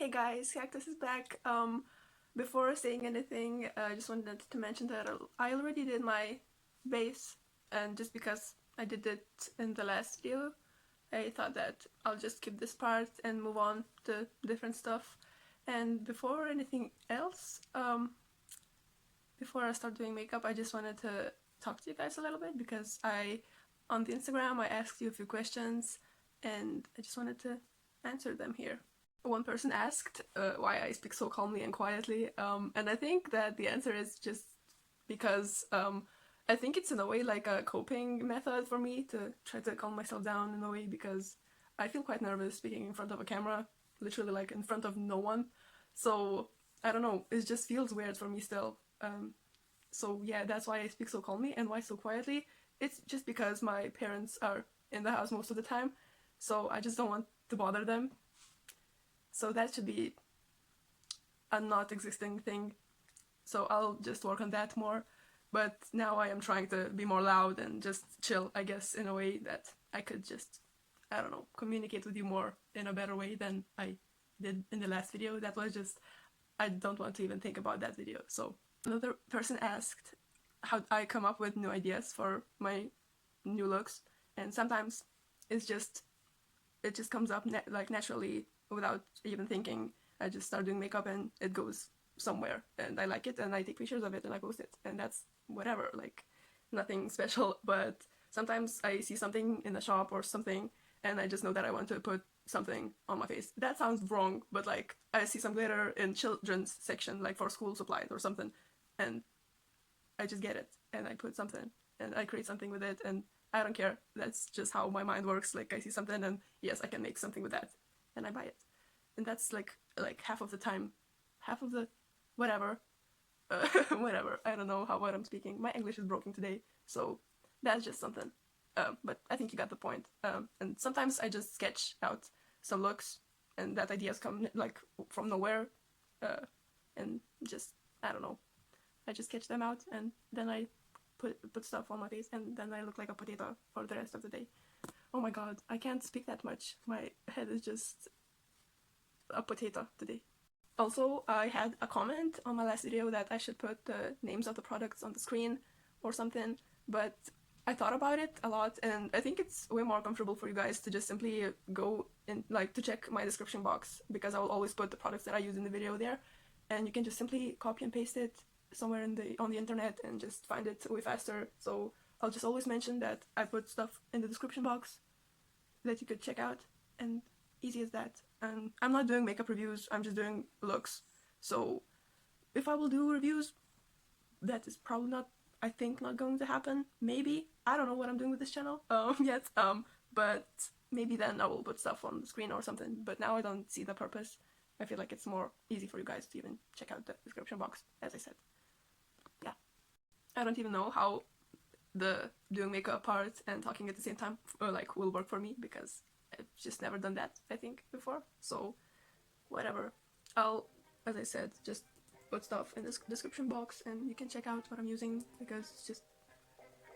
Hey guys, Cactus is back. Before saying anything, I just wanted to mention that I already did my base, and just because I did it in the last video, I thought that I'll just skip this part and move on to different stuff. And before anything else, before I start doing makeup, I just wanted to talk to you guys a little bit because on the Instagram, I asked you a few questions and I just wanted to answer them here. One person asked why I speak so calmly and quietly, and I think that the answer is just because I think it's in a way like a coping method for me to try to calm myself down in a way, because I feel quite nervous speaking in front of a camera, literally like in front of no one. So I don't know, it just feels weird for me still. So yeah, that's why I speak so calmly. And why so quietly? It's just because my parents are in the house most of the time, so I just don't want to bother them. So that should be a not existing thing. So I'll just work on that more. But now I am trying to be more loud and just chill, I guess, in a way that I could just, I don't know, communicate with you more in a better way than I did in the last video. That was just, I don't want to even think about that video. So another person asked how I come up with new ideas for my new looks. And sometimes it just comes up like naturally without even thinking. I just start doing makeup and it goes somewhere and I like it and I take pictures of it and I post it, and that's whatever, like nothing special. But sometimes I see something in the shop or something and I just know that I want to put something on my face. That sounds wrong, but like I see some glitter in children's section, like for school supplies or something, and I just get it and I put something and I create something with it, and I don't care. That's just how my mind works. Like I see something and yes, I can make something with that and I buy it. And that's like half of the time, half of the whatever, whatever. I don't know what I'm speaking. My English is broken today, so that's just something. But I think you got the point. And sometimes I just sketch out some looks and that ideas come like from nowhere, and just, I don't know, I just sketch them out and then I put stuff on my face and then I look like a potato for the rest of the day. Oh my god, I can't speak that much. My head is just a potato today. Also, I had a comment on my last video that I should put the names of the products on the screen or something, but I thought about it a lot and I think it's way more comfortable for you guys to just simply go in, like, to check my description box, because I will always put the products that I use in the video there, and you can just simply copy and paste it somewhere on the internet and just find it way faster. So I'll just always mention that I put stuff in the description box that you could check out, and easy as that. And I'm not doing makeup reviews, I'm just doing looks. So if I will do reviews, that is probably not, I think, not going to happen. Maybe. I don't know what I'm doing with this channel yet. But maybe then I will put stuff on the screen or something. But now I don't see the purpose. I feel like it's more easy for you guys to even check out the description box, as I said. Yeah. I don't even know how the doing makeup part and talking at the same time will work for me, because I've just never done that, I think, before. So whatever, I'll, as I said, just put stuff in the description box and you can check out what I'm using, because it's just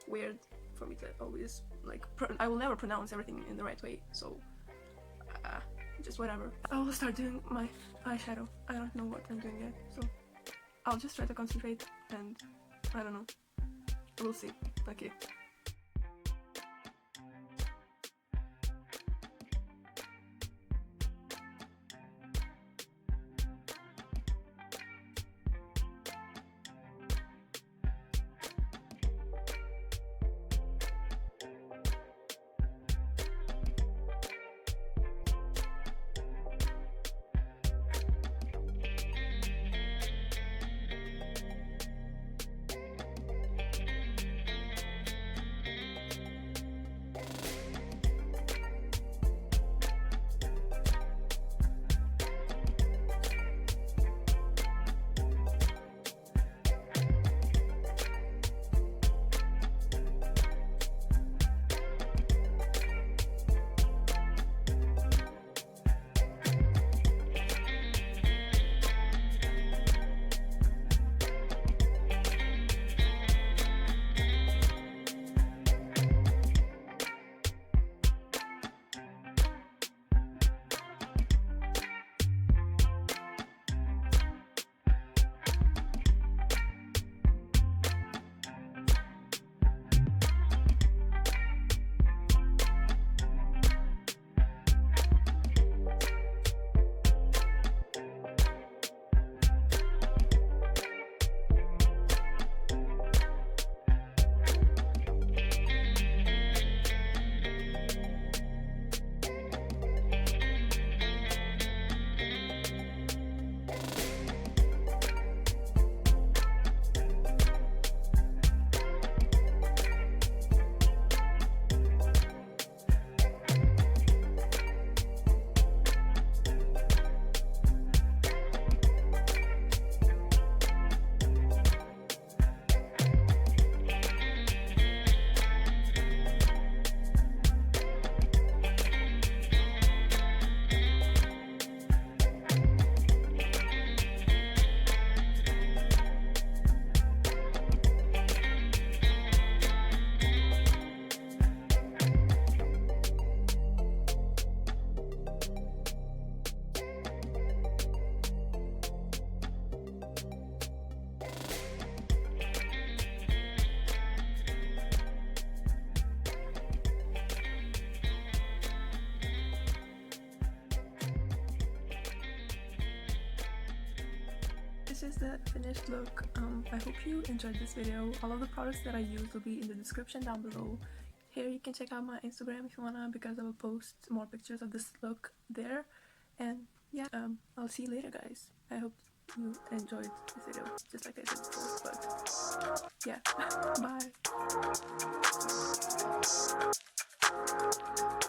weird for me to always I will never pronounce everything in the right way, so just whatever. I will start doing my eyeshadow. I don't know what I'm doing yet, so I'll just try to concentrate and I don't know, we'll see. Okay. this is the finished look. I hope you enjoyed this video. All of the products that I used will be in the description down below. Here you can check out my Instagram if you wanna, because I will post more pictures of this look there. And yeah, I'll see you later, guys. I hope you enjoyed this video, just like I said before, but yeah, bye.